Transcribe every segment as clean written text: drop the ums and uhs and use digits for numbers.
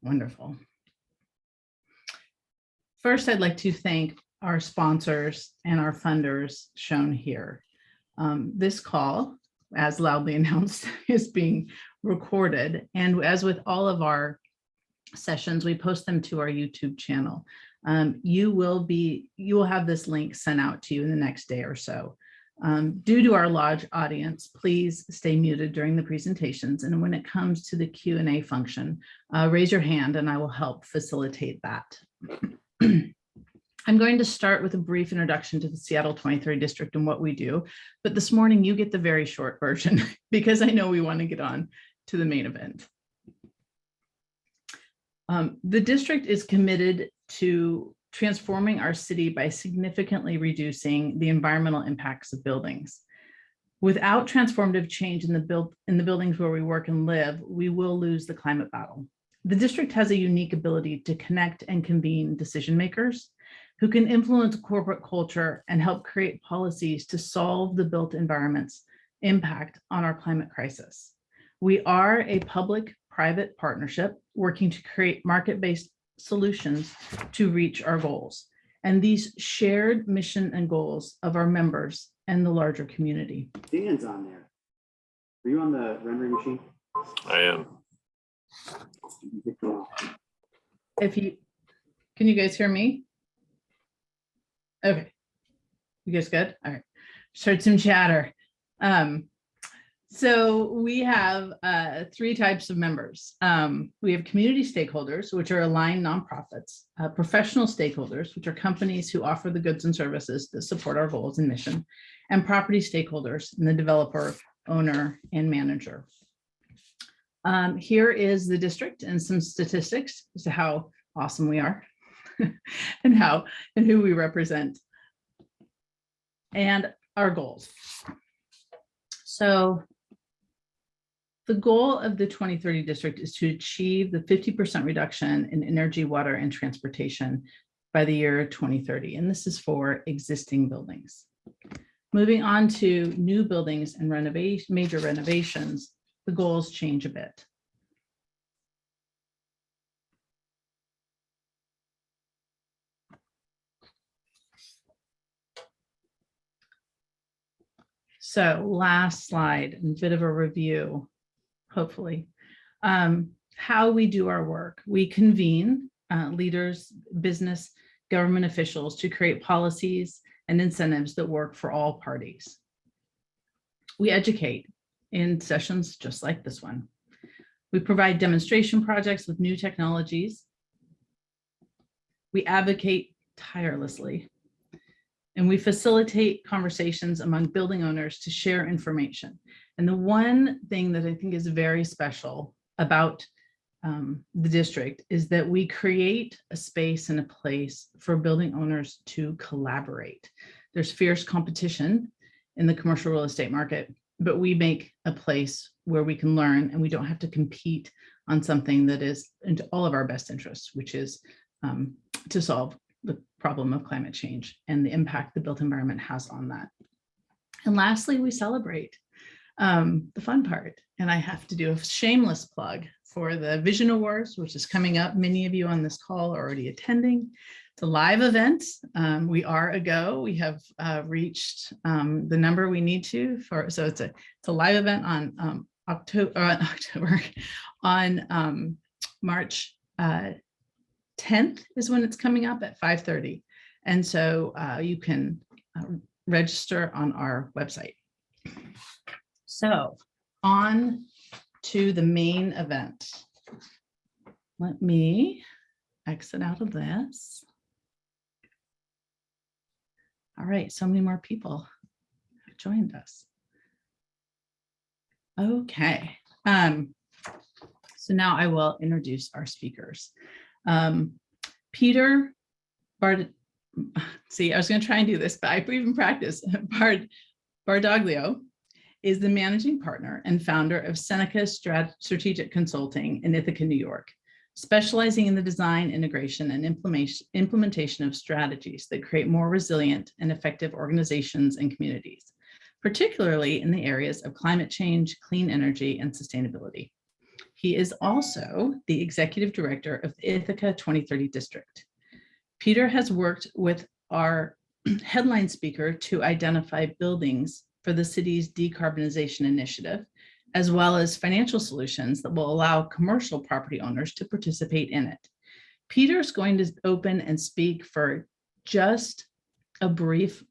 Wonderful. First, I'd like to thank our sponsors and our funders shown here. This call, as loudly announced, is being recorded. And as with all of our sessions, we post them to our YouTube channel. You will have this link sent out to you in the next day or so. Due to our large audience, please stay muted during the presentations. And when it comes to the Q&A function, raise your hand and I will help facilitate that. I'm going to start with a brief introduction to the Seattle 23rd District and what we do. But this morning you get the very short version because I know we want to get on to the main event. The district is committed to transforming our city by significantly reducing the environmental impacts of buildings. Without transformative change in the buildings where we work and live, we will lose the climate battle. The district has a unique ability to connect and convene decision makers who can influence corporate culture and help create policies to solve the built environment's impact on our climate crisis. We are a public-private partnership working to create market-based solutions to reach our goals and these shared mission and goals of our members and the larger community. Dan's on there. Are you on the rendering machine? I am. Can you guys hear me? Okay, you guys good? All right, just heard some chatter. So we have three types of members. We have community stakeholders, which are aligned nonprofits, professional stakeholders, which are companies who offer the goods and services that support our goals and mission, and property stakeholders, and the developer, owner, and manager. Here is the district and some statistics as to how awesome we are and who we represent and our goals. So the goal of the 2030 district is to achieve the 50% reduction in energy, water, and transportation by the year 2030. And this is for existing buildings. Moving on to new buildings and major renovations, the goals change a bit. So last slide, and a bit of a review, hopefully. How we do our work. We convene leaders, business, government officials to create policies and incentives that work for all parties. We educate in sessions just like this one. We provide demonstration projects with new technologies. We advocate tirelessly. And we facilitate conversations among building owners to share information. And the one thing that I think is very special about the district is that we create a space and a place for building owners to collaborate. There's fierce competition in the commercial real estate market, but we make a place where we can learn and we don't have to compete on something that is into all of our best interests, which is to solve the problem of climate change and the impact the built environment has on that. And lastly, we celebrate the fun part. And I have to do a shameless plug for the Vision Awards, which is coming up. Many of you on this call are already attending. It's a live event. We are a go. We have reached the number we need to for, so it's a live event on March 10th is when it's coming up at 5:30. And so you can register on our website. So on to the main event. Let me exit out of this. All right, so many more people have joined us. Okay, so now I will introduce our speakers. Peter see, I was going to try and do this, but I've even practiced. Bardaglio is the managing partner and founder of Seneca Strategic Consulting in Ithaca, New York, specializing in the design, integration, and implementation of strategies that create more resilient and effective organizations and communities, particularly in the areas of climate change, clean energy, and sustainability. He is also the executive director of the Ithaca 2030 district. Peter has worked with our headline speaker to identify buildings for the city's decarbonization initiative, as well as financial solutions that will allow commercial property owners to participate in it. Peter's going to open and speak for just a brief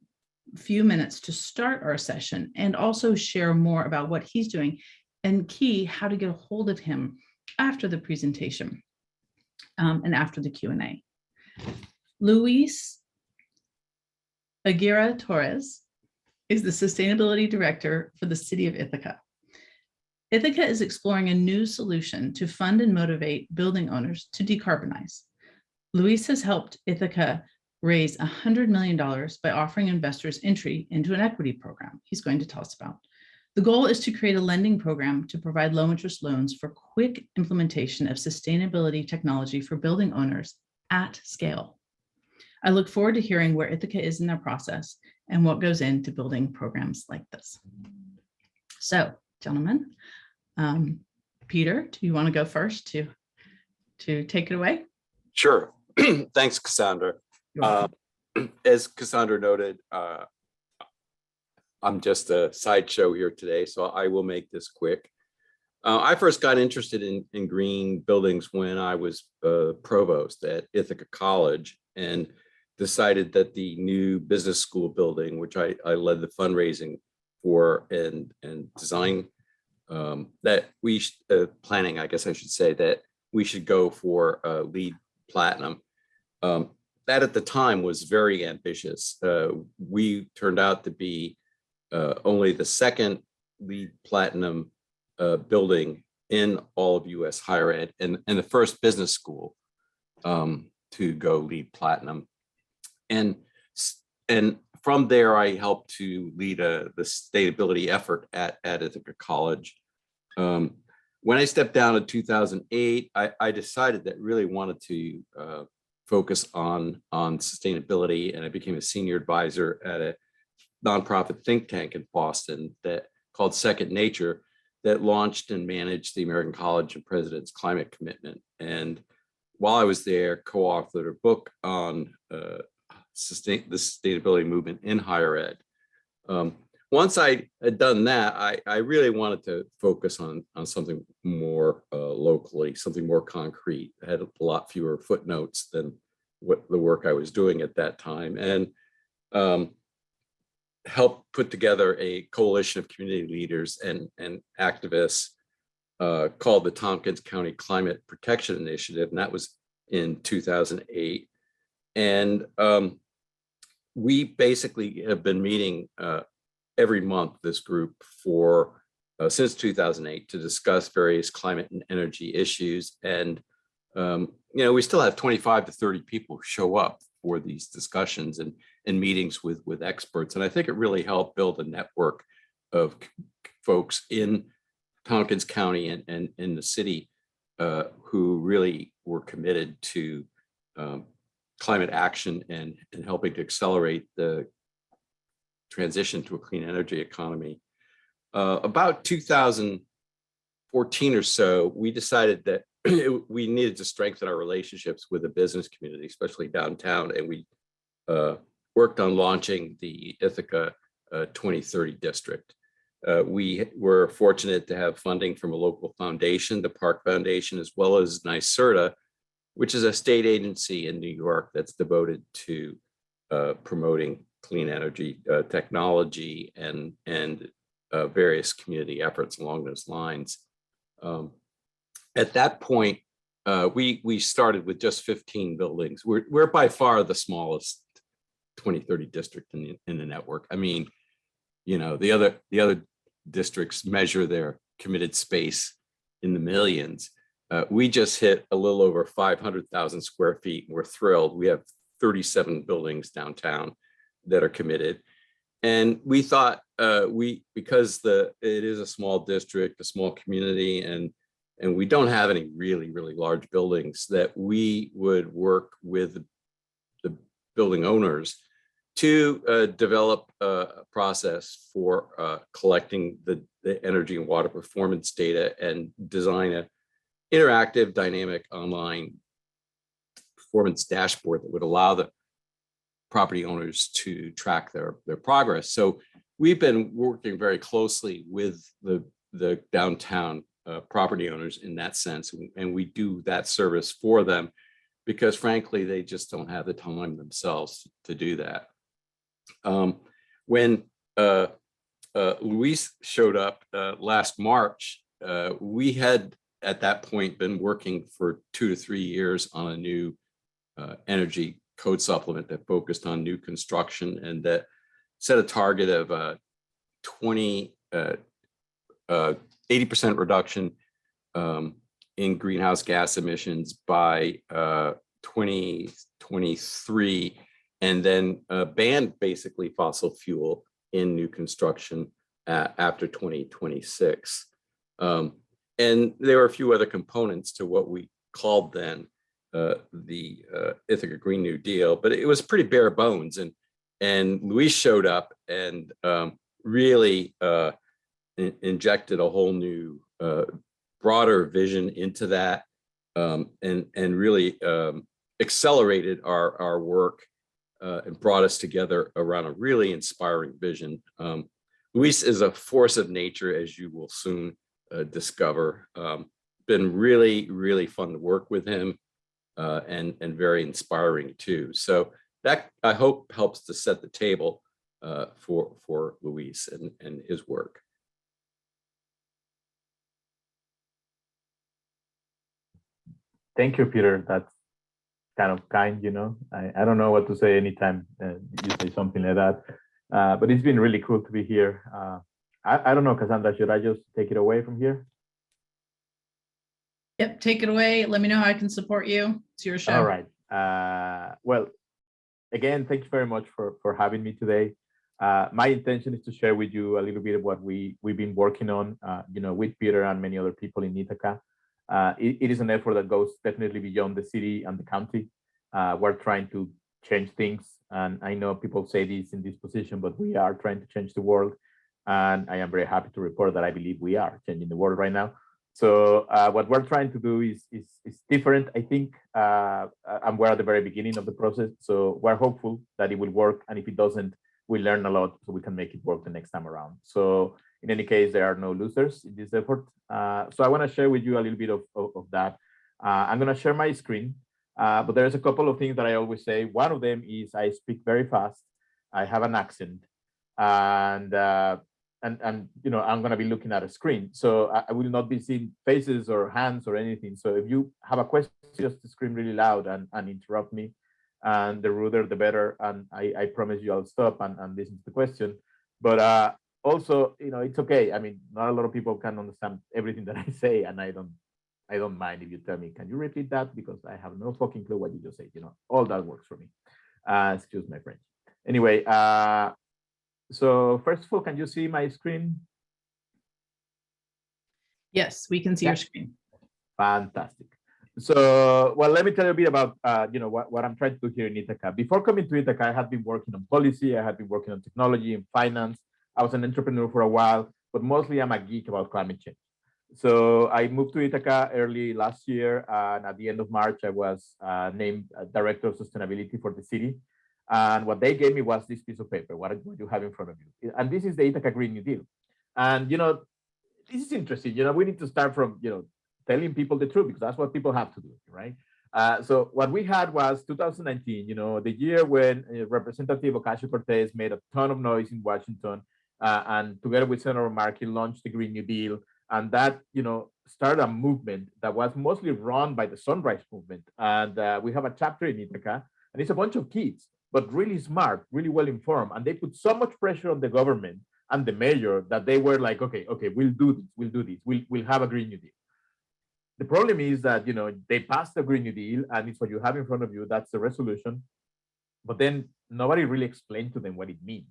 few minutes to start our session and also share more about what he's doing and key, how to get a hold of him after the presentation and after the Q&A. Luis Aguirre-Torres is the Sustainability Director for the City of Ithaca. Ithaca is exploring a new solution to fund and motivate building owners to decarbonize. Luis has helped Ithaca raise $100 million by offering investors entry into an equity program he's going to tell us about. The goal is to create a lending program to provide low interest loans for quick implementation of sustainability technology for building owners at scale. I look forward to hearing where Ithaca is in their process and what goes into building programs like this. So, gentlemen, Peter, do you want to go first to take it away? Sure. Thanks, Cassandra. As Cassandra noted, I'm just a sideshow here today, so I will make this quick. I first got interested in green buildings when I was provost at Ithaca College and decided that the new business school building, which I led the fundraising for and design, that we planning, I guess I should say, that we should go for LEED Platinum. That at the time was very ambitious. We turned out to be only the second LEED Platinum building in all of US higher ed and the first business school to go LEED Platinum. And from there, I helped to lead the sustainability effort at Ithaca College. When I stepped down in 2008, I decided that really wanted to focus on sustainability, and I became a senior advisor at a nonprofit think tank in Boston that called Second Nature, that launched and managed the American College of Presidents Climate Commitment. And while I was there, co-authored a book on the sustainability movement in higher ed. Once I had done that, I really wanted to focus on something more locally, something more concrete. I had a lot fewer footnotes than what the work I was doing at that time, and helped put together a coalition of community leaders and activists called the Tompkins County Climate Protection Initiative, and that was in 2008. And we basically have been meeting every month, this group, for since 2008 to discuss various climate and energy issues. And we still have 25 to 30 people show up for these discussions and meetings with experts. And I think it really helped build a network of folks in Tompkins County and in the city who really were committed to climate action and helping to accelerate the transition to a clean energy economy. About 2014 or so, we decided that we needed to strengthen our relationships with the business community, especially downtown, and we worked on launching the Ithaca 2030 district. We were fortunate to have funding from a local foundation, the Park Foundation, as well as NYSERDA, which is a state agency in New York that's devoted to promoting clean energy technology and various community efforts along those lines. At that point, we started with just 15 buildings. We're by far the smallest 2030 district in the network. I mean, the other districts measure their committed space in the millions. We just hit a little over 500,000 square feet, and we're thrilled. We have 37 buildings downtown that are committed. And we thought because it is a small district, a small community, and we don't have any really, really large buildings, that we would work with the building owners to develop a process for collecting the energy and water performance data and design interactive, dynamic online performance dashboard that would allow the property owners to track their progress. So we've been working very closely with the downtown property owners in that sense, and we do that service for them because frankly, they just don't have the time themselves to do that. When Luis showed up last March, we had at that point been working for 2 to 3 years on a new energy code supplement that focused on new construction and that set a target of 80% reduction in greenhouse gas emissions by 2023, and then banned basically fossil fuel in new construction after 2026. And there were a few other components to what we called then the Ithaca Green New Deal, but it was pretty bare bones. And Luis showed up and really injected a whole new broader vision into that, and really accelerated our work and brought us together around a really inspiring vision. Luis is a force of nature, as you will soon discover. Been really, really fun to work with him, and very inspiring too. So that, I hope, helps to set the table for Luis and his work. Thank you, Peter. That's kind of kind, you know. I don't know what to say anytime you say something like that, but it's been really cool to be here. I don't know, Cassandra, should I just take it away from here? Yep, take it away. Let me know how I can support you. It's your show. All right. Well, again, thank you very much for having me today. My intention is to share with you a little bit of what we've been working on, you know, with Peter and many other people in Ithaca. It is an effort that goes definitely beyond the city and the county. We're trying to change things. And I know people say this in this position, but we are trying to change the world. And I am very happy to report that I believe we are changing the world right now. So what we're trying to do is different, I think, and we're at the very beginning of the process. So we're hopeful that it will work. And if it doesn't, we learn a lot so we can make it work the next time around. So in any case, there are no losers in this effort. So I want to share with you a little bit of that. I'm going to share my screen, but there's a couple of things that I always say. One of them is I speak very fast. I have an accent, and you know, I'm going to be looking at a screen. So I will not be seeing faces or hands or anything. So if you have a question, just scream really loud and interrupt me. And the ruder, the better. And I promise you I'll stop and listen to the question. But also, you know, it's okay. I mean, not a lot of people can understand everything that I say, and I don't mind if you tell me, can you repeat that? Because I have no fucking clue what you just said. You know, all that works for me. Excuse my French. Anyway, so first of all, can you see my screen? Yes, we can see your screen. Fantastic. So, well, let me tell you a bit about, you know, what I'm trying to do here in Ithaca. Before coming to Ithaca, I had been working on policy. I had been working on technology and finance. I was an entrepreneur for a while, but mostly I'm a geek about climate change. So I moved to Ithaca early last year, and at the end of March, I was named Director of Sustainability for the city. And what they gave me was this piece of paper, what you have in front of you. And this is the Ithaca Green New Deal. And, you know, this is interesting. You know, we need to start from, you know, telling people the truth, because that's what people have to do, right? So what we had was 2019, you know, the year when Representative Ocasio-Cortez made a ton of noise in Washington, and together with Senator Markey launched the Green New Deal. And that, you know, started a movement that was mostly run by the Sunrise Movement. And we have a chapter in Ithaca, and it's a bunch of kids, but really smart, really well informed. And they put so much pressure on the government and the mayor that they were like, okay, we'll do this. We'll have a Green New Deal. The problem is that, you know, they passed the Green New Deal, and it's what you have in front of you. That's the resolution. But then nobody really explained to them what it means.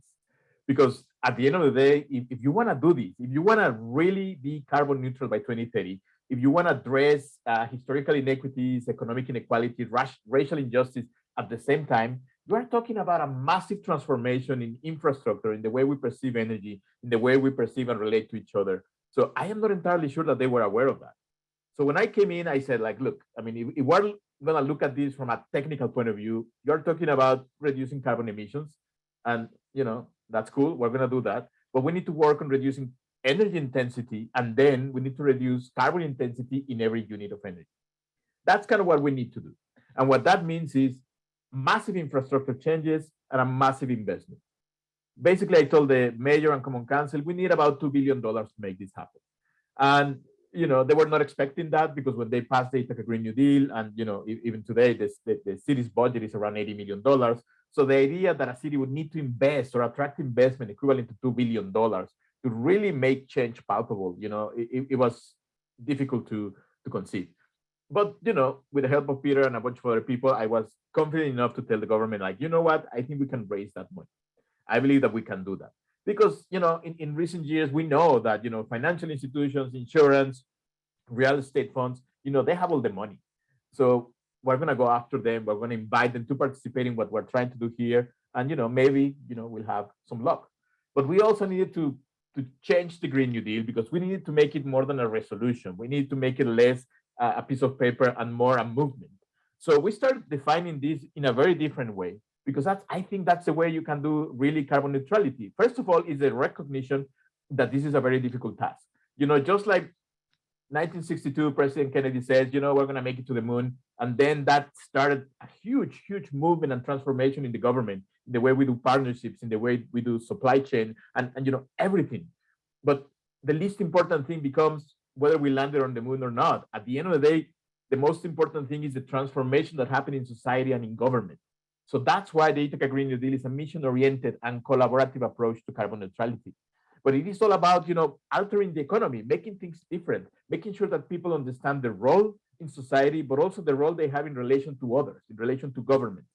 Because at the end of the day, if you want to do this, if you want to really be carbon neutral by 2030, if you want to address historical inequities, economic inequality, racial injustice at the same time, you are talking about a massive transformation in infrastructure, in the way we perceive energy, in the way we perceive and relate to each other. So I am not entirely sure that they were aware of that. So when I came in, I said, like, look, I mean, if we're going to look at this from a technical point of view, you're talking about reducing carbon emissions. And, that's cool. We're going to do that. But we need to work on reducing energy intensity. And then we need to reduce carbon intensity in every unit of energy. That's kind of what we need to do. And what that means is massive infrastructure changes and a massive investment. Basically, I told the mayor and common council, we need about $2 billion to make this happen. And, they were not expecting that because when they passed the Ithaca Green New Deal, and, even today, the city's budget is around $80 million. So the idea that a city would need to invest or attract investment equivalent to $2 billion to really make change palpable, it was difficult to conceive. But, with the help of Peter and a bunch of other people, I was confident enough to tell the government, like, you know what, I think we can raise that money. I believe that we can do that. Because, in recent years, we know that, financial institutions, insurance, real estate funds, they have all the money. So we're going to go after them. We're going to invite them to participate in what we're trying to do here. And, maybe, we'll have some luck. But we also needed to change the Green New Deal because we needed to make it more than a resolution. We need to make it less a piece of paper and more a movement. So we started defining this in a very different way, because I think that's the way you can do really carbon neutrality. First of all, is the recognition that this is a very difficult task. Just like 1962, President Kennedy says, we're going to make it to the moon. And then that started a huge, huge movement and transformation in the government, in the way we do partnerships, in the way we do supply chain, and everything. But the least important thing becomes whether we landed on the moon or not. At the end of the day, the most important thing is the transformation that happened in society and in government. So that's why the Ithaca Green New Deal is a mission-oriented and collaborative approach to carbon neutrality. But it is all about, altering the economy, making things different, making sure that people understand their role in society, but also the role they have in relation to others, in relation to government.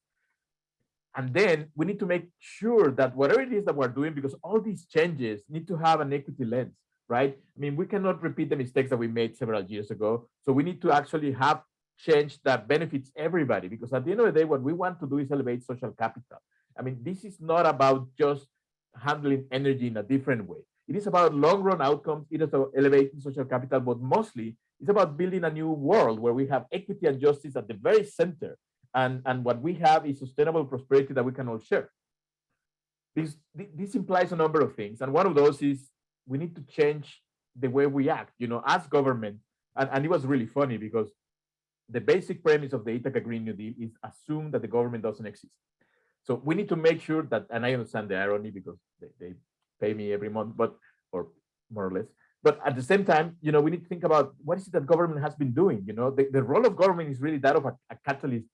And then we need to make sure that whatever it is that we're doing, because all these changes need to have an equity lens, right? I mean, we cannot repeat the mistakes that we made several years ago. So we need to actually have change that benefits everybody, because at the end of the day, what we want to do is elevate social capital. I mean, this is not about just handling energy in a different way. It is about long-run outcomes. It is about elevating social capital, but mostly it's about building a new world where we have equity and justice at the very center. And what we have is sustainable prosperity that we can all share. This implies a number of things. And one of those is we need to change the way we act, as government. And it was really funny because the basic premise of the Ithaca Green New Deal is assume that the government doesn't exist. So we need to make sure that, and I understand the irony because they pay me every month, or more or less. But at the same time, we need to think about what is it that government has been doing. The role of government is really that of a catalyst,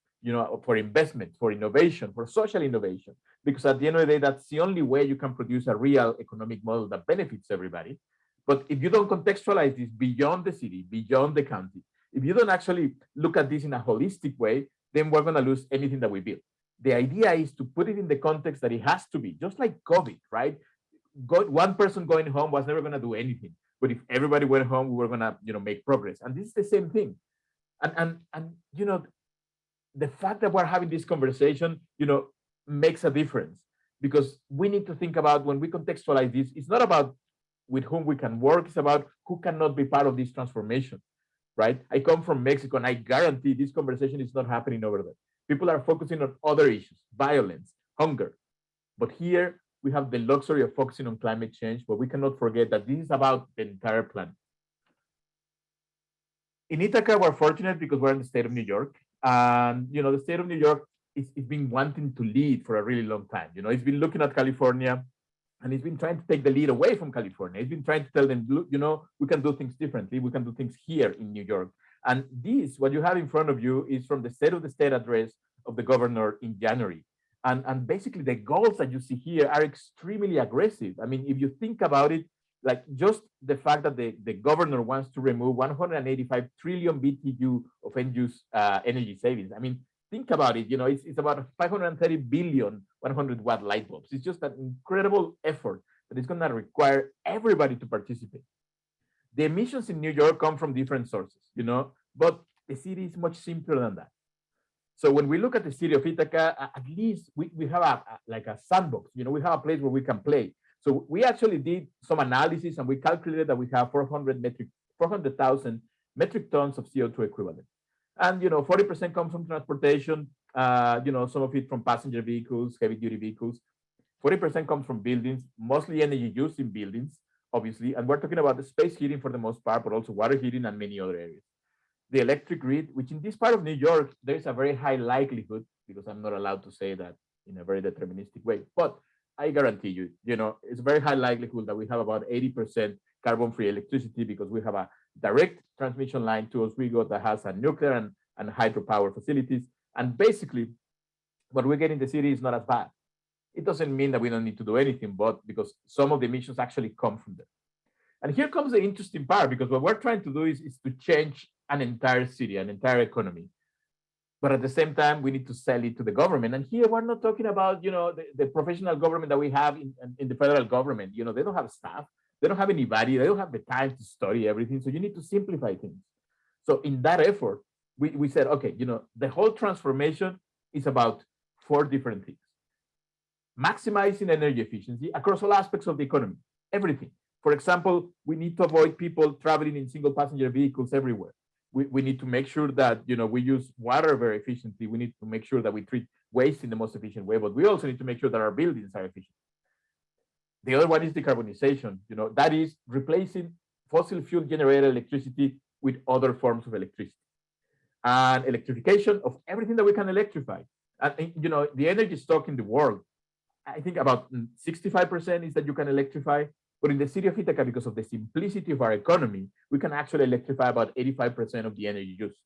for investment, for innovation, for social innovation. Because at the end of the day, that's the only way you can produce a real economic model that benefits everybody. But if you don't contextualize this beyond the city, beyond the county, if you don't actually look at this in a holistic way, then we're going to lose anything that we build. The idea is to put it in the context that it has to be, just like COVID, right? One person going home was never going to do anything. But if everybody went home, we were going to, make progress. And this is the same thing. And the fact that we're having this conversation, makes a difference, because we need to think about, when we contextualize this, it's not about with whom we can work, it's about who cannot be part of this transformation, right? I come from Mexico, and I guarantee this conversation is not happening over there. People are focusing on other issues, violence, hunger. But here we have the luxury of focusing on climate change, but we cannot forget that this is about the entire planet. In Ithaca, we're fortunate because we're in the state of New York. And, the state of New York is been wanting to lead for a really long time. It's been looking at California, and it's been trying to take the lead away from California. It's been trying to tell them, look, we can do things differently. We can do things here in New York. And this, what you have in front of you, is from the State of the State address of the governor in January. And basically, the goals that you see here are extremely aggressive. I mean, if you think about it, like just the fact that the governor wants to remove 185 trillion BTU of end-use energy savings. I mean, think about it. It's about 530 billion 100-watt light bulbs. It's just an incredible effort that is going to require everybody to participate. The emissions in New York come from different sources, but the city is much simpler than that. So when we look at the city of Ithaca, at least we have a sandbox. We have a place where we can play. So we actually did some analysis, and we calculated that we have 400,000 metric tons of CO2 equivalent. And 40% comes from transportation, some of it from passenger vehicles, heavy duty vehicles. 40% comes from buildings, mostly energy used in buildings, obviously. And we're talking about the space heating for the most part, but also water heating and many other areas. The electric grid, which in this part of New York, there is a very high likelihood, because I'm not allowed to say that in a very deterministic way, but I guarantee you, it's a very high likelihood that we have about 80% carbon-free electricity because we have a direct transmission line to Oswego that has a nuclear and hydropower facilities. And basically, what we get in the city is not as bad. It doesn't mean that we don't need to do anything, but because some of the emissions actually come from there. And here comes the interesting part, because what we're trying to do is to change an entire city, an entire economy. But at the same time, we need to sell it to the government. And here we're not talking about, the professional government that we have in the federal government. They don't have staff, they don't have anybody, they don't have the time to study everything. So you need to simplify things. So in that effort, we said, okay, the whole transformation is about 4 different things. Maximizing energy efficiency across all aspects of the economy, everything. For example, we need to avoid people traveling in single passenger vehicles everywhere. We need to make sure that we use water very efficiently. We need to make sure that we treat waste in the most efficient way, but we also need to make sure that our buildings are efficient. The other one is decarbonization. That is replacing fossil fuel generated electricity with other forms of electricity. And electrification of everything that we can electrify. And the energy stock in the world, I think about 65% is that you can electrify. But in the city of Ithaca, because of the simplicity of our economy, we can actually electrify about 85% of the energy use.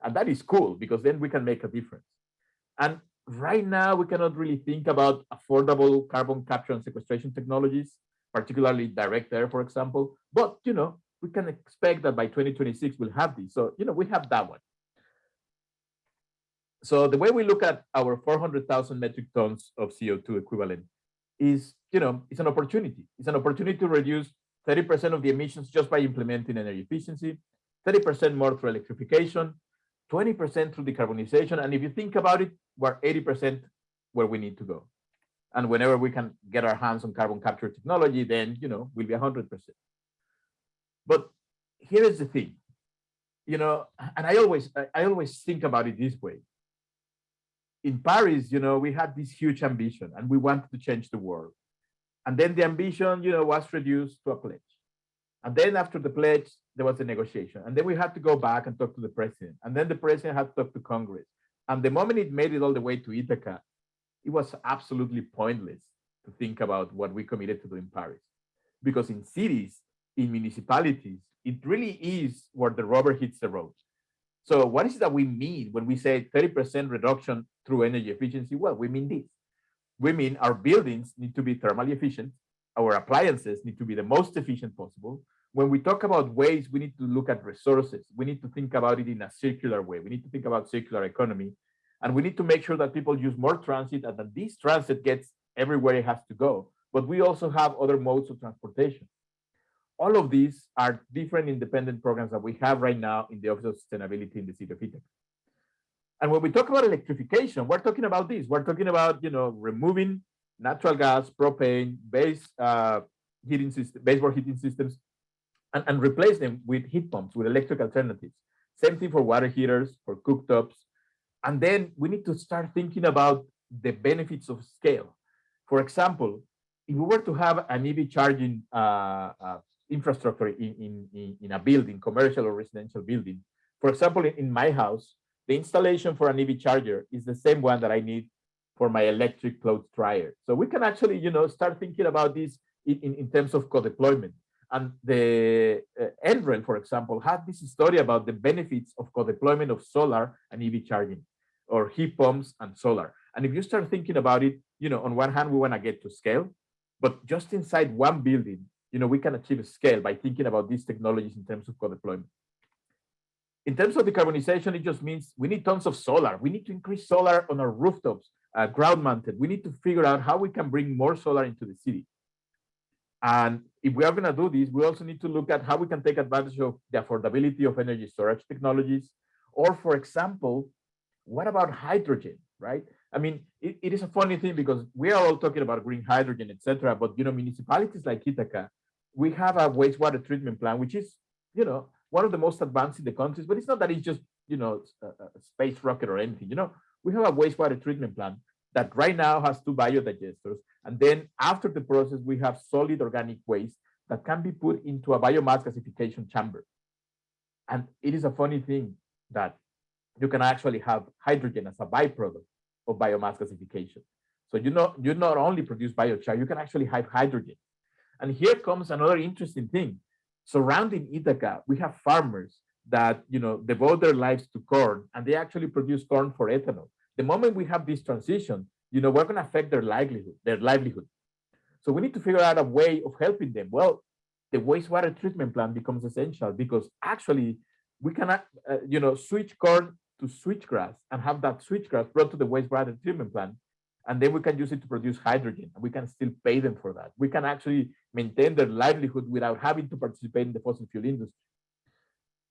And that is cool, because then we can make a difference. And right now, we cannot really think about affordable carbon capture and sequestration technologies, particularly direct air, for example. But, we can expect that by 2026, we'll have this. So, we have that one. So the way we look at our 400,000 metric tons of CO2 equivalent is, it's an opportunity. It's an opportunity to reduce 30% of the emissions just by implementing energy efficiency, 30% more through electrification, 20% through decarbonization. And if you think about it, we're 80% where we need to go. And whenever we can get our hands on carbon capture technology, then, we'll be 100%. But here is the thing, and I always think about it this way. In Paris, we had this huge ambition and we wanted to change the world. And then the ambition, was reduced to a pledge. And then after the pledge, there was a negotiation. And then we had to go back and talk to the president. And then the president had to talk to Congress. And the moment it made it all the way to Ithaca, it was absolutely pointless to think about what we committed to do in Paris. Because in cities, in municipalities, it really is where the rubber hits the road. So what is it that we mean when we say 30% reduction through energy efficiency? Well, we mean this. We mean our buildings need to be thermally efficient. Our appliances need to be the most efficient possible. When we talk about waste, we need to look at resources. We need to think about it in a circular way. We need to think about circular economy. And we need to make sure that people use more transit and that this transit gets everywhere it has to go. But we also have other modes of transportation. All of these are different independent programs that we have right now in the Office of Sustainability in the City of Ithaca. And when we talk about electrification, we're talking about this. We're talking about, removing natural gas, propane, baseboard heating systems, and replace them with heat pumps, with electric alternatives. Same thing for water heaters, for cooktops. And then we need to start thinking about the benefits of scale. For example, if we were to have an EV charging infrastructure in a building, commercial or residential building. For example, in my house, the installation for an EV charger is the same one that I need for my electric clothes dryer. So we can actually, start thinking about this in terms of co-deployment. And the NREL, for example, had this story about the benefits of co-deployment of solar and EV charging, or heat pumps and solar. And if you start thinking about it, on one hand, we want to get to scale, but just inside one building, we can achieve a scale by thinking about these technologies in terms of co-deployment. In terms of decarbonization, it just means we need tons of solar. We need to increase solar on our rooftops, ground mounted. We need to figure out how we can bring more solar into the city. And if we are going to do this, we also need to look at how we can take advantage of the affordability of energy storage technologies. Or, for example, what about hydrogen, right? I mean, it is a funny thing because we are all talking about green hydrogen, etc. But, municipalities like Ithaca, we have a wastewater treatment plant, which is, one of the most advanced in the countries, but it's not that it's just, a space rocket or anything. We have a wastewater treatment plant that right now has 2 biodigesters. And then after the process, we have solid organic waste that can be put into a biomass gasification chamber. And it is a funny thing that you can actually have hydrogen as a byproduct of biomass gasification. So you not only produce biochar, you can actually have hydrogen. And here comes another interesting thing. Surrounding Ithaca, we have farmers that devote their lives to corn, and they actually produce corn for ethanol. The moment we have this transition, we're going to affect their livelihood. So we need to figure out a way of helping them. Well, the wastewater treatment plant becomes essential because actually we cannot, switch corn to switchgrass and have that switchgrass brought to the wastewater treatment plant. And then we can use it to produce hydrogen, and we can still pay them for that. We can actually maintain their livelihood without having to participate in the fossil fuel industry.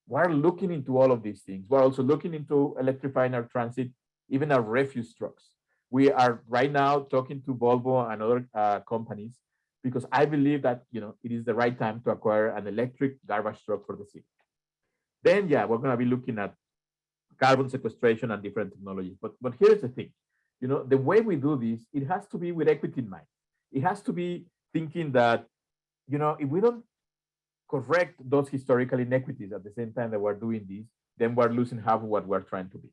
We're looking into all of these things. We're also looking into electrifying our transit, even our refuse trucks. We are right now talking to Volvo and other companies because I believe that it is the right time to acquire an electric garbage truck for the city. Then, we're going to be looking at carbon sequestration and different technologies. But here's the thing. The way we do this, it has to be with equity in mind. It has to be thinking that, if we don't correct those historical inequities at the same time that we're doing this, then we're losing half of what we're trying to be.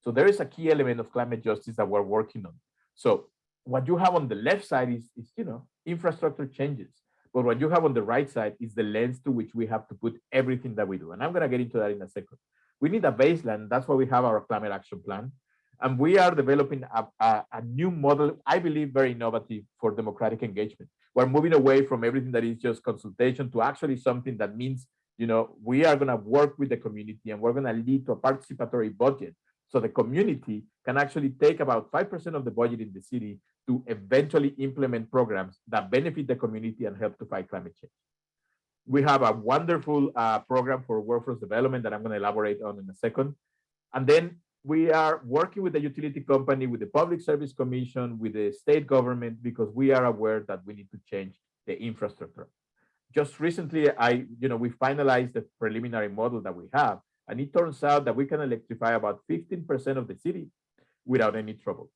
So there is a key element of climate justice that we're working on. So what you have on the left side is infrastructure changes. But what you have on the right side is the lens to which we have to put everything that we do. And I'm going to get into that in a second. We need a baseline. That's why we have our climate action plan. And we are developing a new model, I believe, very innovative for democratic engagement. We're moving away from everything that is just consultation to actually something that means, we are going to work with the community and we're going to lead to a participatory budget. So the community can actually take about 5% of the budget in the city to eventually implement programs that benefit the community and help to fight climate change. We have a wonderful program for workforce development that I'm going to elaborate on in a second. And then we are working with the utility company, with the Public Service Commission, with the state government, because we are aware that we need to change the infrastructure. Just recently, we finalized the preliminary model that we have, and it turns out that we can electrify about 15% of the city without any trouble.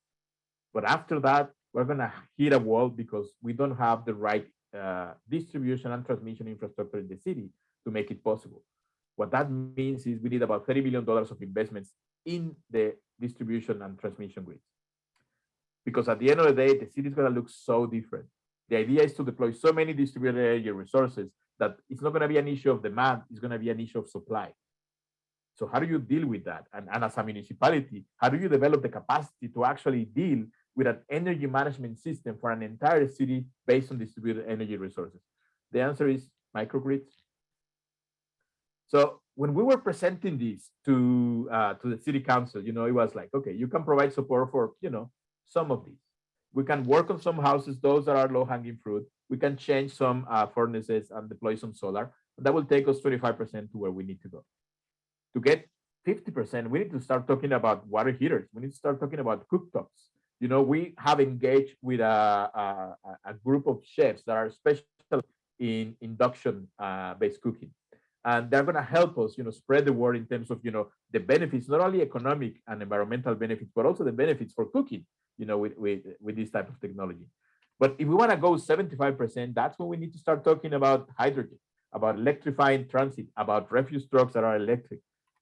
But after that, we're going to hit a wall because we don't have the right distribution and transmission infrastructure in the city to make it possible. What that means is we need about $30 billion of investments in the distribution and transmission grids. Because at the end of the day, the city is going to look so different. The idea is to deploy so many distributed energy resources that it's not going to be an issue of demand, it's going to be an issue of supply. So how do you deal with that? And as a municipality, how do you develop the capacity to actually deal with an energy management system for an entire city based on distributed energy resources? The answer is microgrids. So when we were presenting this to the city council, it was like, okay, you can provide support for, some of these. We can work on some houses, those that are low-hanging fruit. We can change some furnaces and deploy some solar. That will take us 25% to where we need to go. To get 50%, we need to start talking about water heaters. We need to start talking about cooktops. We have engaged with a group of chefs that are special in induction-based cooking. And they're going to help us, spread the word in terms of, the benefits, not only economic and environmental benefits, but also the benefits for cooking, with this type of technology. But if we want to go 75%, that's when we need to start talking about hydrogen, about electrifying transit, about refuse trucks that are electric.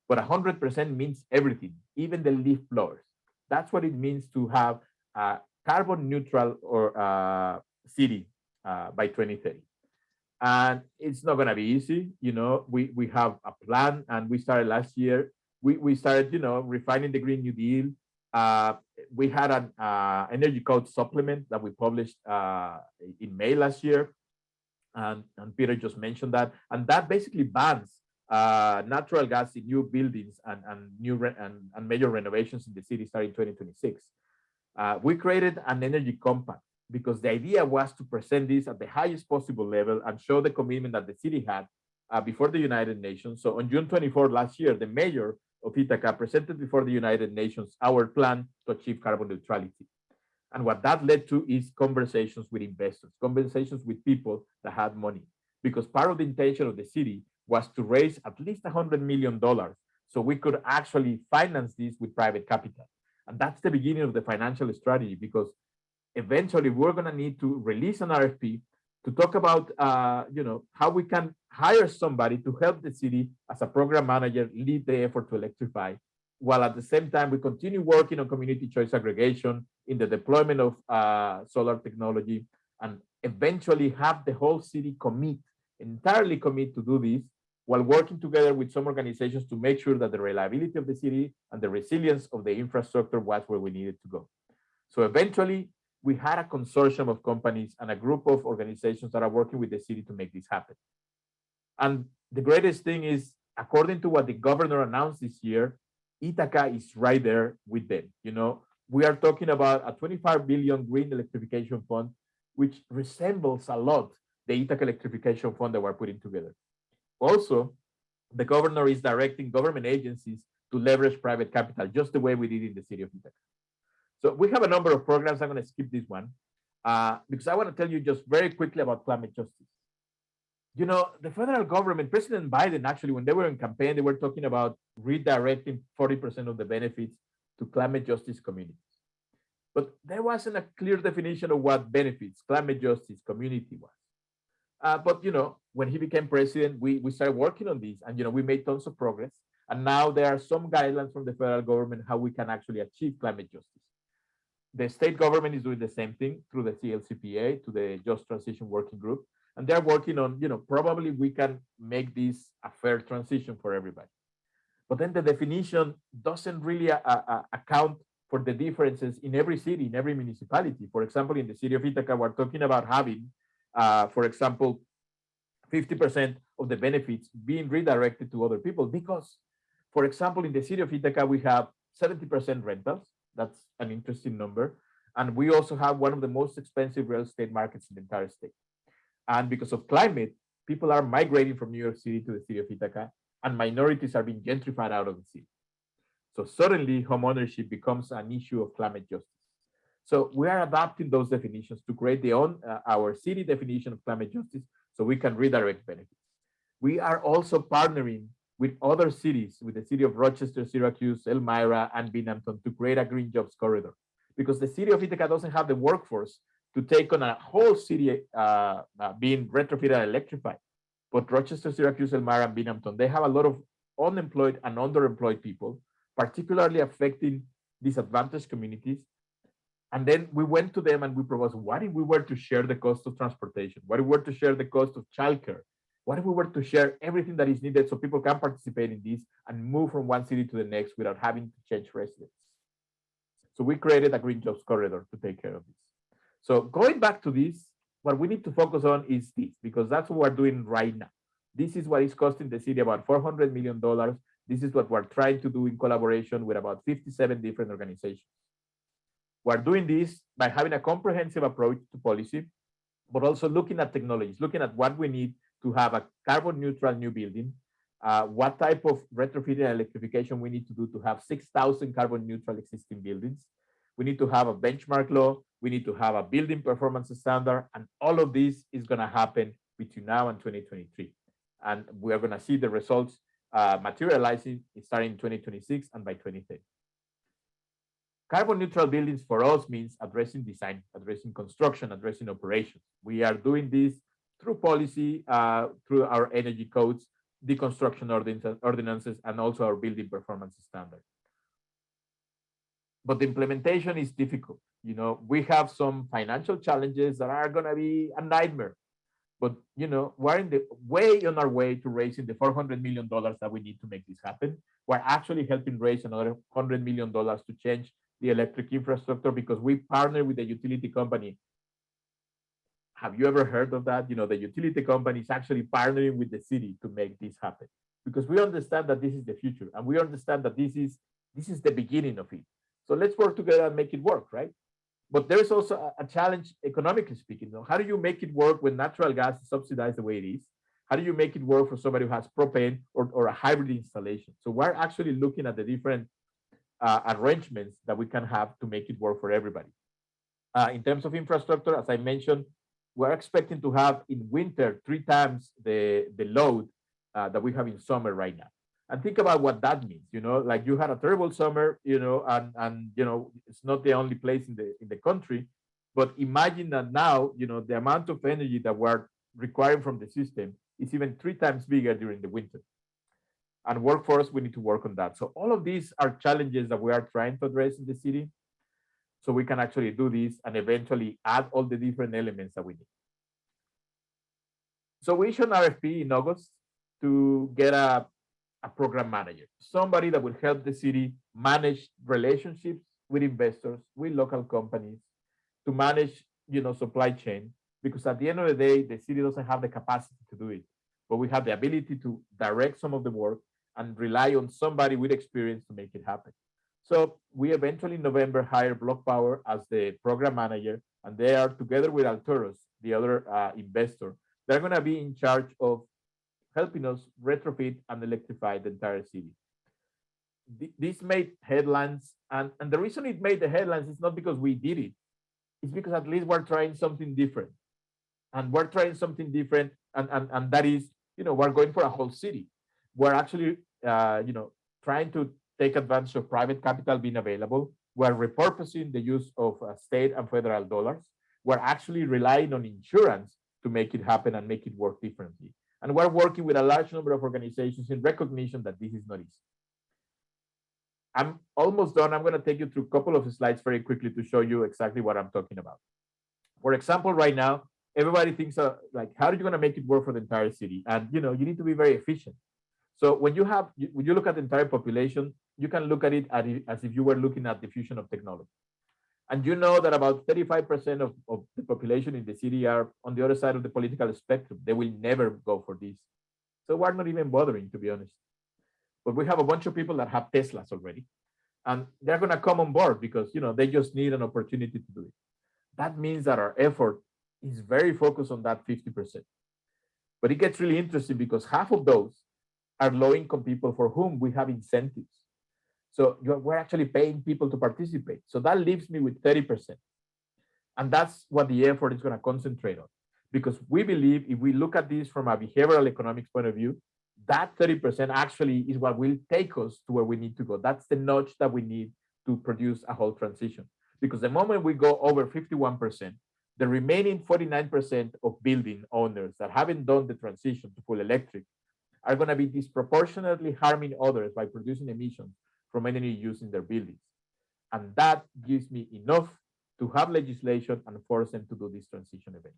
But 100% means everything, even the leaf blowers. That's what it means to have a carbon neutral or city by 2030. And it's not going to be easy. We have a plan, and we started last year. We started, refining the Green New Deal. We had an energy code supplement that we published in May last year. And Peter just mentioned that. And that basically bans natural gas in new buildings and major renovations in the city starting 2026. We created an energy compact, because the idea was to present this at the highest possible level and show the commitment that the city had before the United Nations. So on June 24 last year, the mayor of Ithaca presented before the United Nations our plan to achieve carbon neutrality. And what that led to is conversations with investors, conversations with people that had money. Because part of the intention of the city was to raise at least $100 million so we could actually finance this with private capital. And that's the beginning of the financial strategy, because eventually we're going to need to release an RFP to talk about how we can hire somebody to help the city as a program manager lead the effort to electrify, while at the same time we continue working on community choice aggregation in the deployment of solar technology, and eventually have the whole city entirely commit to do this, while working together with some organizations to make sure that the reliability of the city and the resilience of the infrastructure was where we needed to go. So eventually, we had a consortium of companies and a group of organizations that are working with the city to make this happen. And the greatest thing is, according to what the governor announced this year, Ithaca is right there with them. We are talking about a 25 billion green electrification fund, which resembles a lot the Ithaca electrification fund that we're putting together. Also, the governor is directing government agencies to leverage private capital, just the way we did in the city of Ithaca. So we have a number of programs. I'm going to skip this one because I want to tell you just very quickly about climate justice. The federal government, President Biden, actually, when they were in campaign, they were talking about redirecting 40% of the benefits to climate justice communities. But there wasn't a clear definition of what benefits climate justice community was. But when he became president, we started working on this, and we made tons of progress. And now there are some guidelines from the federal government how we can actually achieve climate justice. The state government is doing the same thing through the CLCPA, to the Just Transition Working Group, and they're working on, probably we can make this a fair transition for everybody. But then the definition doesn't really account for the differences in every city, in every municipality. For example, in the city of Ithaca, we're talking about having, for example, 50% of the benefits being redirected to other people because, for example, in the city of Ithaca, we have 70% rentals. That's an interesting number. And we also have one of the most expensive real estate markets in the entire state. And because of climate, people are migrating from New York City to the city of Ithaca, and minorities are being gentrified out of the city. So suddenly, homeownership becomes an issue of climate justice. So we are adapting those definitions to create our city definition of climate justice so we can redirect benefits. We are also partnering with other cities, with the city of Rochester, Syracuse, Elmira, and Binghamton to create a green jobs corridor, because the city of Ithaca doesn't have the workforce to take on a whole city being retrofitted and electrified. But Rochester, Syracuse, Elmira, and Binghamton, they have a lot of unemployed and underemployed people, particularly affecting disadvantaged communities. And then we went to them and we proposed, what if we were to share the cost of transportation? What if we were to share the cost of childcare? What if we were to share everything that is needed so people can participate in this and move from one city to the next without having to change residence? So we created a green jobs corridor to take care of this. So going back to this, what we need to focus on is this, because that's what we're doing right now. This is what is costing the city about $400 million. This is what we're trying to do in collaboration with about 57 different organizations. We're doing this by having a comprehensive approach to policy, but also looking at technologies, looking at what we need to have a carbon neutral new building, what type of retrofitting and electrification we need to do to have 6,000 carbon neutral existing buildings. We need to have a benchmark law. We need to have a building performance standard. And all of this is going to happen between now and 2023. And we are going to see the results materializing starting in 2026 and by 2030. Carbon neutral buildings for us means addressing design, addressing construction, addressing operations. We are doing this through policy, through our energy codes, the construction ordinances, and also our building performance standard. But the implementation is difficult. We have some financial challenges that are going to be a nightmare. But, we're way on our way to raising the $400 million that we need to make this happen. We're actually helping raise another $100 million to change the electric infrastructure because we partner with the utility company. Have you ever heard of that? The utility company is actually partnering with the city to make this happen because we understand that this is the future and we understand that this is the beginning of it. So let's work together and make it work, right? But there's also a challenge economically speaking. How do you make it work when natural gas is subsidized the way it is? How do you make it work for somebody who has propane or a hybrid installation? So we're actually looking at the different arrangements that we can have to make it work for everybody. In terms of infrastructure, as I mentioned, we're expecting to have in winter 3 times the load that we have in summer right now. And think about what that means. Like you had a terrible summer, and it's not the only place in the country, but imagine that now, the amount of energy that we're requiring from the system is even 3 times bigger during the winter. And workforce, we need to work on that. So all of these are challenges that we are trying to address in the city, so we can actually do this and eventually add all the different elements that we need. So we issued an RFP in August to get a program manager, somebody that will help the city manage relationships with investors, with local companies, to manage, supply chain, because at the end of the day, the city doesn't have the capacity to do it, but we have the ability to direct some of the work and rely on somebody with experience to make it happen. So we eventually in November hired Block Power as the program manager, and they are together with Alturos, the other investor. They're going to be in charge of helping us retrofit and electrify the entire city. This made headlines, and the reason it made the headlines is not because we did it. It's because at least we're trying something different. And we're trying something different, and that is, we're going for a whole city. We're actually, trying to take advantage of private capital being available. We're repurposing the use of state and federal dollars. We're actually relying on insurance to make it happen and make it work differently. And we're working with a large number of organizations in recognition that this is not easy. I'm almost done. I'm going to take you through a couple of slides very quickly to show you exactly what I'm talking about. For example, right now, everybody thinks like, how are you going to make it work for the entire city? And you need to be very efficient. So when you look at the entire population, you can look at it as if you were looking at the fusion of technology. And you know that about 35% of the population in the city are on the other side of the political spectrum. They will never go for this. So we're not even bothering, to be honest. But we have a bunch of people that have Teslas already, and they're going to come on board because they just need an opportunity to do it. That means that our effort is very focused on that 50%. But it gets really interesting because half of those are low-income people for whom we have incentives. So we're actually paying people to participate. So that leaves me with 30%. And that's what the effort is going to concentrate on. Because we believe if we look at this from a behavioral economics point of view, that 30% actually is what will take us to where we need to go. That's the notch that we need to produce a whole transition. Because the moment we go over 51%, the remaining 49% of building owners that haven't done the transition to full electric are going to be disproportionately harming others by producing emissions from energy use in their buildings. And that gives me enough to have legislation and force them to do this transition eventually.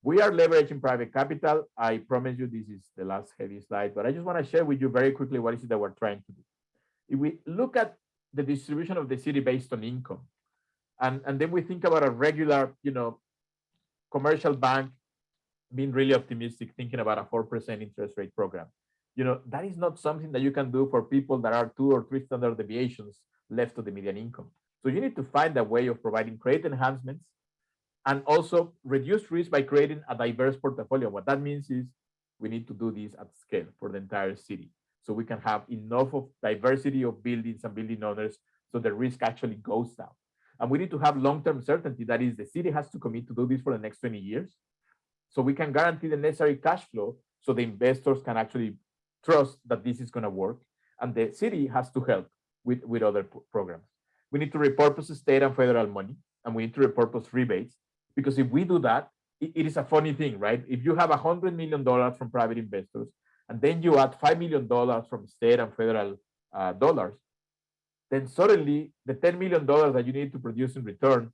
We are leveraging private capital. I promise you this is the last heavy slide, but I just want to share with you very quickly what is it that we're trying to do. If we look at the distribution of the city based on income, and then we think about a regular, commercial bank being really optimistic, thinking about a 4% interest rate program. That is not something that you can do for people that are 2 or 3 standard deviations left of the median income. So you need to find a way of providing credit enhancements and also reduce risk by creating a diverse portfolio. What that means is we need to do this at scale for the entire city. So we can have enough of diversity of buildings and building owners so the risk actually goes down. And we need to have long-term certainty. That is, the city has to commit to do this for the next 20 years. So we can guarantee the necessary cash flow so the investors can actually trust that this is going to work. And the city has to help with other programs. We need to repurpose state and federal money, and we need to repurpose rebates. Because if we do that, it is a funny thing, right? If you have $100 million from private investors, and then you add $5 million from state and federal dollars, then suddenly the $10 million that you need to produce in return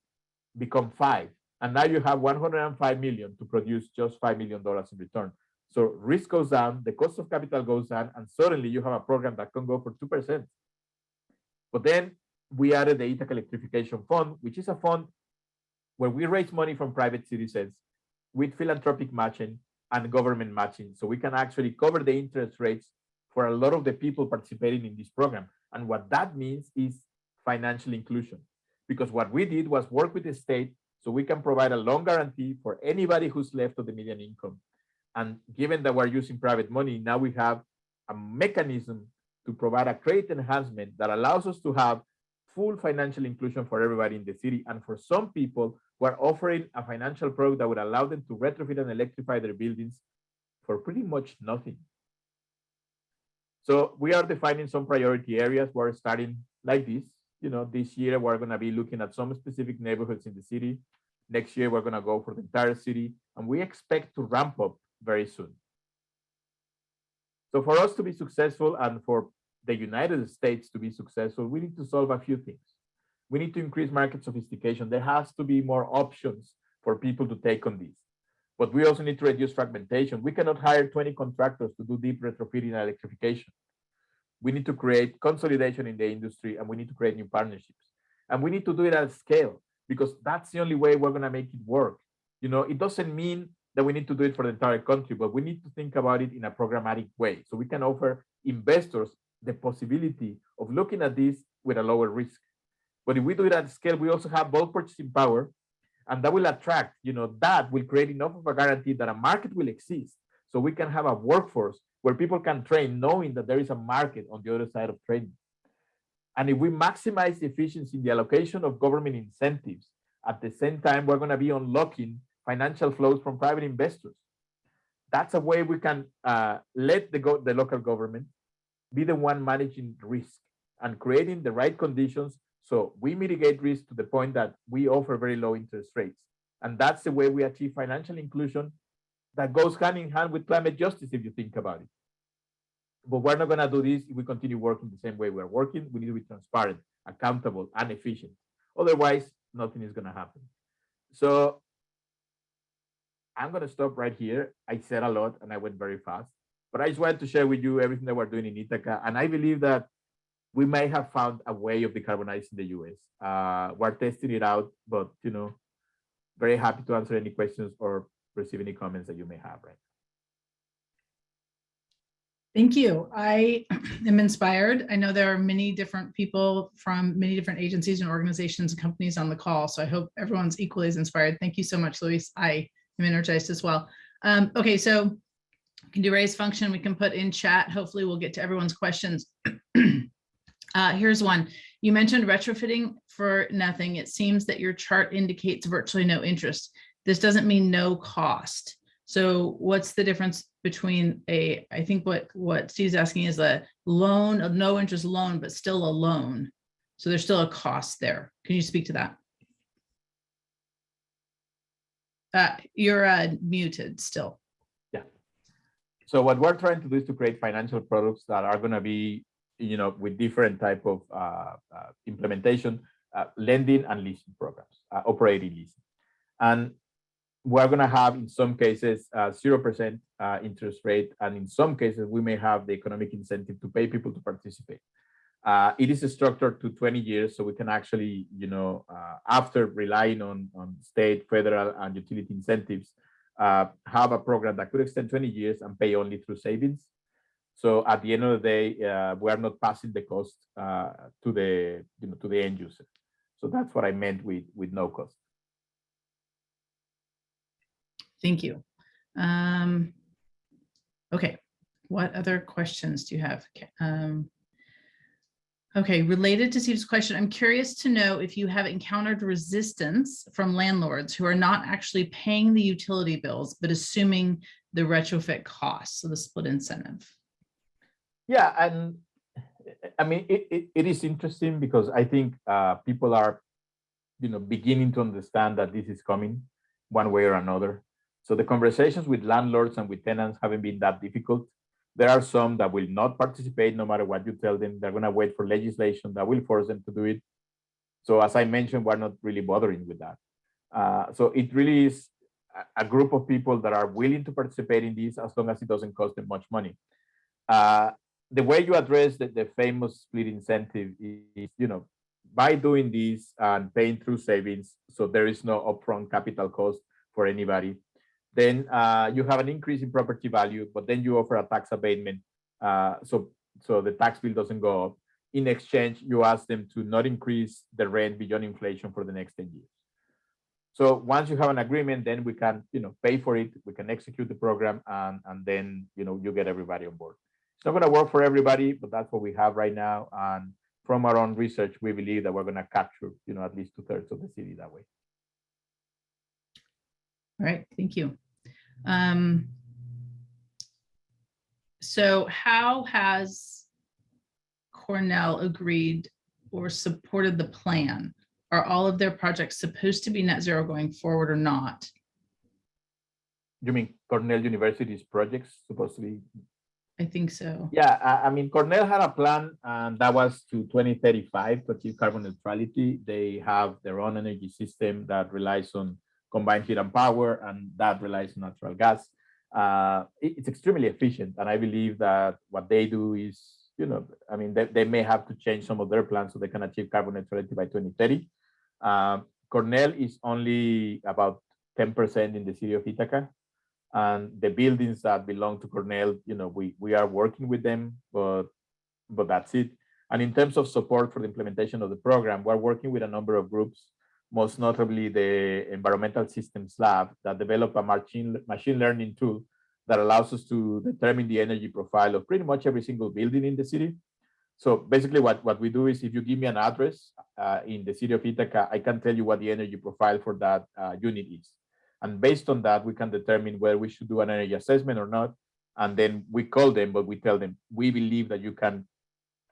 become 5. And now you have 105 million to produce just $5 million in return. So risk goes down, the cost of capital goes down, and suddenly you have a program that can go for 2%. But then we added the Ithaca Electrification Fund, which is a fund where we raise money from private citizens with philanthropic matching and government matching. So we can actually cover the interest rates for a lot of the people participating in this program. And what that means is financial inclusion. Because what we did was work with the state so we can provide a loan guarantee for anybody who's left of the median income. And given that we're using private money, now we have a mechanism to provide a credit enhancement that allows us to have full financial inclusion for everybody in the city. And for some people, we're offering a financial product that would allow them to retrofit and electrify their buildings for pretty much nothing. So we are defining some priority areas. We're starting like this. This year we're going to be looking at some specific neighborhoods in the city. Next year we're going to go for the entire city, and we expect to ramp up very soon. So for us to be successful and for the United States to be successful, we need to solve a few things. We need to increase market sophistication. There has to be more options for people to take on this. But we also need to reduce fragmentation. We cannot hire 20 contractors to do deep retrofitting and electrification. We need to create consolidation in the industry, and we need to create new partnerships. And we need to do it at scale, because that's the only way we're going to make it work. It doesn't mean that we need to do it for the entire country, but we need to think about it in a programmatic way, so we can offer investors the possibility of looking at this with a lower risk. But if we do it at scale, we also have bulk purchasing power, and that will attract, that will create enough of a guarantee that a market will exist, so we can have a workforce where people can train knowing that there is a market on the other side of training. And if we maximize the efficiency in the allocation of government incentives, at the same time, we're going to be unlocking financial flows from private investors. That's a way we can let the local government be the one managing risk and creating the right conditions, so we mitigate risk to the point that we offer very low interest rates. And that's the way we achieve financial inclusion that goes hand in hand with climate justice, if you think about it. But we're not going to do this if we continue working the same way we're working. We need to be transparent, accountable, and efficient. Otherwise, nothing is going to happen. So I'm going to stop right here. I said a lot and I went very fast, but I just wanted to share with you everything that we're doing in Ithaca. And I believe that we may have found a way of decarbonizing the US. We're testing it out, but very happy to answer any questions or receive any comments that you may have, right? Thank you. I am inspired. I know there are many different people from many different agencies and organizations and companies on the call, so I hope everyone's equally as inspired. Thank you so much, Luis. I am energized as well. Okay, so we can do raise function. We can put in chat. Hopefully we'll get to everyone's questions. Here's one. You mentioned retrofitting for nothing. It seems that your chart indicates virtually no interest. This doesn't mean no cost. So what's the difference between I think what Steve's asking is a loan, a no interest loan, but still a loan. So there's still a cost there. Can you speak to that? You're muted still. Yeah. So what we're trying to do is to create financial products that are going to be, with different type of implementation, lending and leasing programs, operating leasing. And we're going to have, in some cases, 0% interest rate. And in some cases, we may have the economic incentive to pay people to participate. It is structured to 20 years. So we can actually, after relying on state, federal, and utility incentives, have a program that could extend 20 years and pay only through savings. So at the end of the day, we are not passing the cost to the end user. So that's what I meant with no cost. Thank you. Okay, what other questions do you have? Okay, related to Steve's question, I'm curious to know if you have encountered resistance from landlords who are not actually paying the utility bills, but assuming the retrofit costs, so the split incentive. Yeah, and I mean, it is interesting because I think people are, beginning to understand that this is coming one way or another. So the conversations with landlords and with tenants haven't been that difficult. There are some that will not participate no matter what you tell them. They're going to wait for legislation that will force them to do it. So as I mentioned, we're not really bothering with that. So it really is a group of people that are willing to participate in this as long as it doesn't cost them much money. The way you address the famous split incentive is, by doing this and paying through savings, so there is no upfront capital cost for anybody. Then you have an increase in property value, but then you offer a tax abatement, so the tax bill doesn't go up. In exchange, you ask them to not increase the rent beyond inflation for the next 10 years. So once you have an agreement, then we can, pay for it. We can execute the program, and then, you get everybody on board. It's not going to work for everybody, but that's what we have right now. And from our own research, we believe that we're going to capture, at least 2/3 of the city that way. All right, thank you. So how has Cornell agreed or supported the plan? Are all of their projects supposed to be net zero going forward or not? You mean Cornell University's projects supposed to be? I think so. Yeah, I mean, Cornell had a plan, and that was to 2035 to achieve carbon neutrality. They have their own energy system that relies on combined heat and power, and that relies on natural gas. It's extremely efficient, and I believe that what they do is, I mean, they may have to change some of their plans so they can achieve carbon neutrality by 2030. Cornell is only about 10% in the city of Ithaca. And the buildings that belong to Cornell, we are working with them, but that's it. And in terms of support for the implementation of the program, we're working with a number of groups, most notably the Environmental Systems Lab that developed a machine learning tool that allows us to determine the energy profile of pretty much every single building in the city. So basically what we do is, if you give me an address in the city of Ithaca, I can tell you what the energy profile for that unit is. And based on that, we can determine whether we should do an energy assessment or not. And then we call them, but we tell them, we believe that you can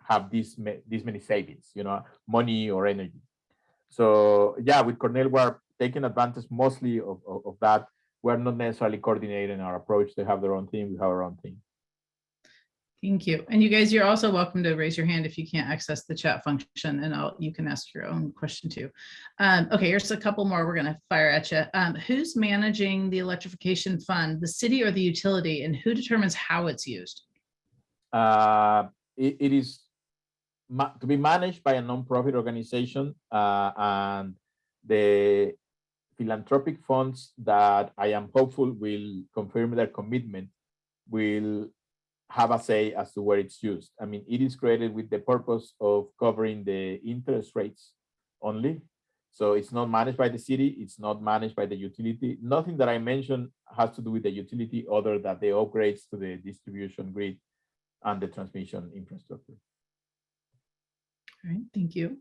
have these many savings, money or energy. So yeah, with Cornell, we're taking advantage mostly of that. We're not necessarily coordinating our approach. They have their own team, we have our own team. Thank you. And you guys, you're also welcome to raise your hand if you can't access the chat function, and you can ask your own question too. Okay, here's a couple more we're going to fire at you. Who's managing the Electrification Fund, the city or the utility, and who determines how it's used? It is to be managed by a nonprofit organization, and the philanthropic funds that I am hopeful will confirm their commitment will have a say as to where it's used. I mean, it is created with the purpose of covering the interest rates only. So it's not managed by the city, it's not managed by the utility. Nothing that I mentioned has to do with the utility other than the upgrades to the distribution grid and the transmission infrastructure. All right, thank you.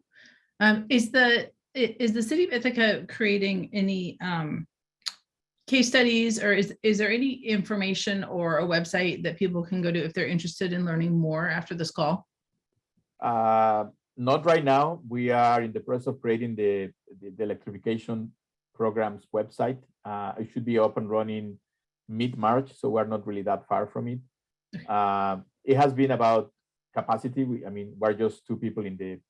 Is the city of Ithaca creating any case studies, or is there any information or a website that people can go to if they're interested in learning more after this call? Not right now. We are in the process of creating the electrification program's website. It should be up and running mid-March, so we're not really that far from it. It has been about capacity. We're just two people in the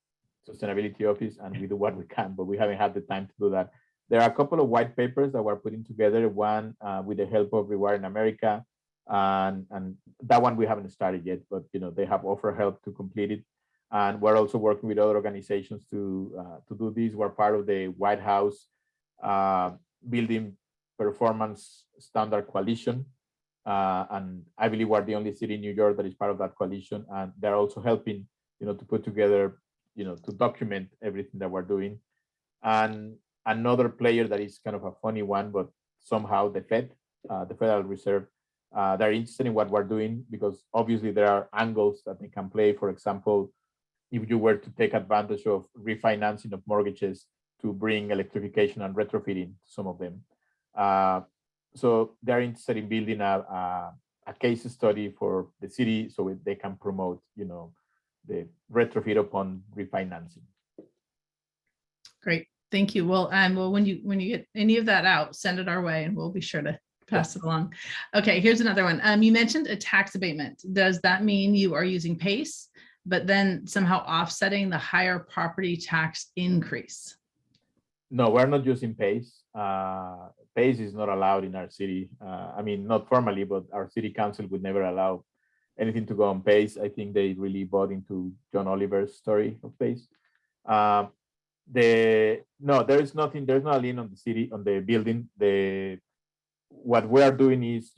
sustainability office, and we do what we can, but we haven't had the time to do that. There are a couple of white papers that we're putting together, one with the help of Rewiring America, and that one we haven't started yet, but they have offered help to complete it. And we're also working with other organizations to do this. We're part of the White House Building Performance Standard Coalition, and I believe we're the only city in New York that is part of that coalition, and they're also helping, to put together, to document everything that we're doing. And another player that is kind of a funny one, but somehow the Fed, the Federal Reserve, they're interested in what we're doing, because obviously there are angles that they can play. For example, if you were to take advantage of refinancing of mortgages to bring electrification and retrofitting some of them. So they're interested in building a case study for the city so they can promote, the retrofit upon refinancing. Great. Thank you. Well, when you get any of that out, send it our way and we'll be sure to pass it along. Okay, here's another one. You mentioned a tax abatement. Does that mean you are using PACE, but then somehow offsetting the higher property tax increase? No, we're not using PACE. PACE is not allowed in our city. Not formally, but our city council would never allow anything to go on PACE. I think they really bought into John Oliver's story of PACE. No, there is nothing. There's no lien on the city, on the building. What we are doing is,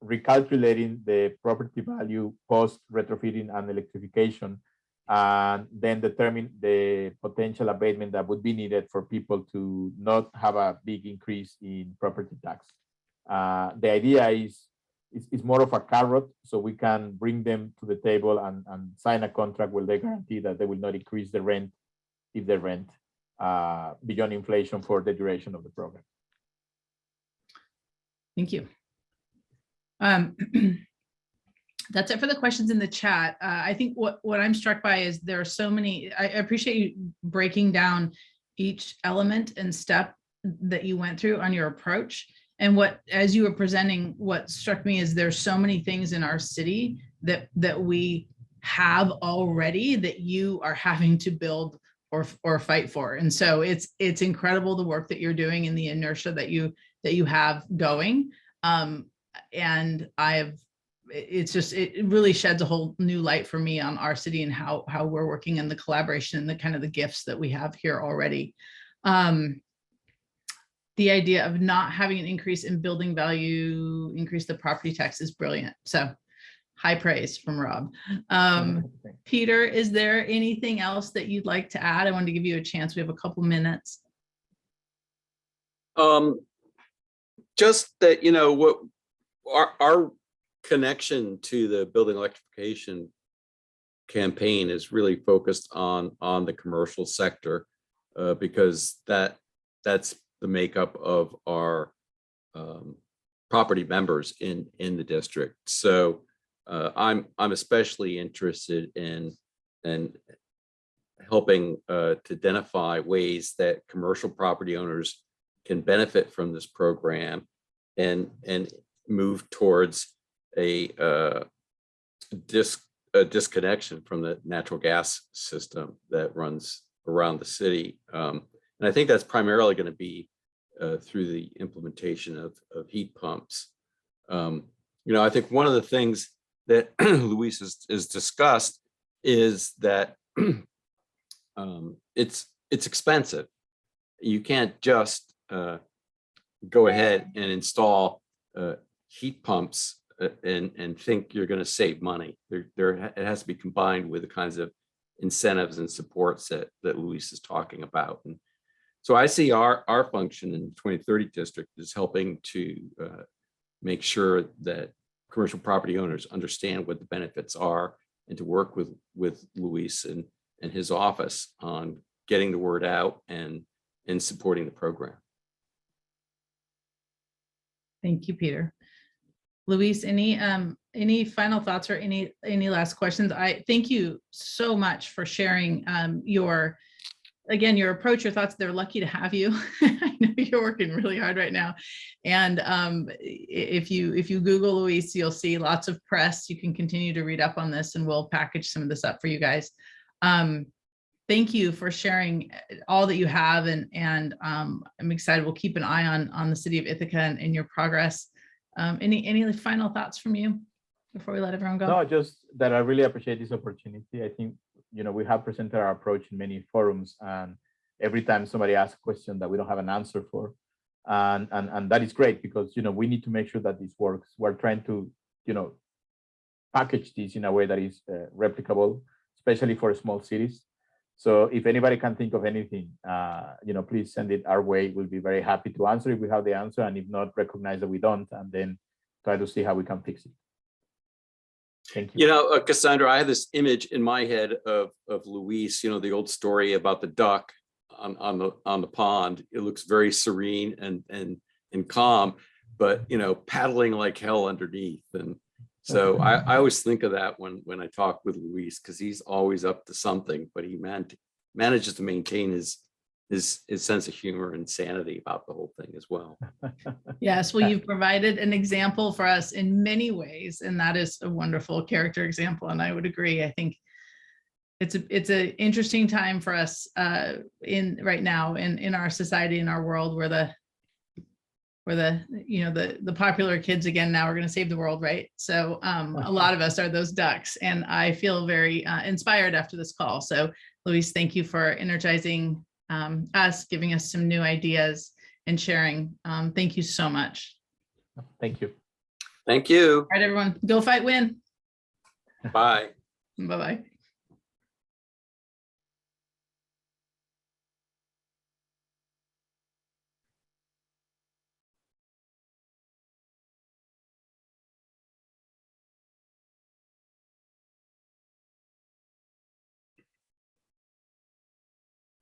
recalculating the property value post retrofitting and electrification, and then determine the potential abatement that would be needed for people to not have a big increase in property tax. The idea is more of a carrot, so we can bring them to the table and sign a contract where they guarantee that they will not increase the rent if they rent beyond inflation for the duration of the program. Thank you. That's it for the questions in the chat. I think what I'm struck by is there are so many. I appreciate you breaking down each element and step that you went through on your approach. And what, as you were presenting, what struck me is there's so many things in our city that we have already that you are having to build or fight for. And so it's incredible the work that you're doing and the inertia that you have going. And it really sheds a whole new light for me on our city and how we're working and the collaboration and the kind of the gifts that we have here already. The idea of not having an increase in building value, increase the property tax is brilliant. So high praise from Rob. Peter, is there anything else that you'd like to add? I wanted to give you a chance. We have a couple minutes. Just that, what our connection to the building electrification campaign is really focused on the commercial sector, because that's the makeup of our property members in the district. So I'm especially interested in helping to identify ways that commercial property owners can benefit from this program and move towards a disconnection from the natural gas system that runs around the city. And I think that's primarily going to be through the implementation of heat pumps. I think one of the things that Luis has discussed is that it's expensive. You can't just go ahead and install heat pumps and think you're going to save money. It has to be combined with the kinds of incentives and supports that Luis is talking about. And so I see our function in the 2030 district is helping to make sure that commercial property owners understand what the benefits are and to work with Luis and his office on getting the word out and supporting the program. Thank you, Peter. Luis, any final thoughts or any last questions? I thank you so much for sharing your approach, your thoughts. They're lucky to have you. I know you're working really hard right now. And if you Google Luis, you'll see lots of press. You can continue to read up on this and we'll package some of this up for you guys. Thank you for sharing all that you have. And I'm excited. We'll keep an eye on the City of Ithaca and your progress. Any final thoughts from you before we let everyone go? No, just that I really appreciate this opportunity. I think, we have presented our approach in many forums, and every time somebody asks a question that we don't have an answer for, and that is great because, we need to make sure that this works. We're trying to, package this in a way that is replicable, especially for small cities. So if anybody can think of anything, please send it our way. We'll be very happy to answer if we have the answer, and if not, recognize that we don't, and then try to see how we can fix it. Thank you. Cassandra, I have this image in my head of Luis, the old story about the duck on the pond. It looks very serene and calm, but paddling like hell underneath. And so I always think of that when I talk with Luis, because he's always up to something, but he manages to maintain his sense of humor and sanity about the whole thing as well. Yes, well, you've provided an example for us in many ways, and that is a wonderful character example. And I would agree. I think it's an interesting time for us right now in our society, in our world, where the popular kids again now are going to save the world, right? So a lot of us are those ducks, and I feel very inspired after this call. So Luis, thank you for energizing us, giving us some new ideas and sharing. Thank you so much. Thank you. Thank you. All right, everyone, go fight, win. Bye. Bye-bye.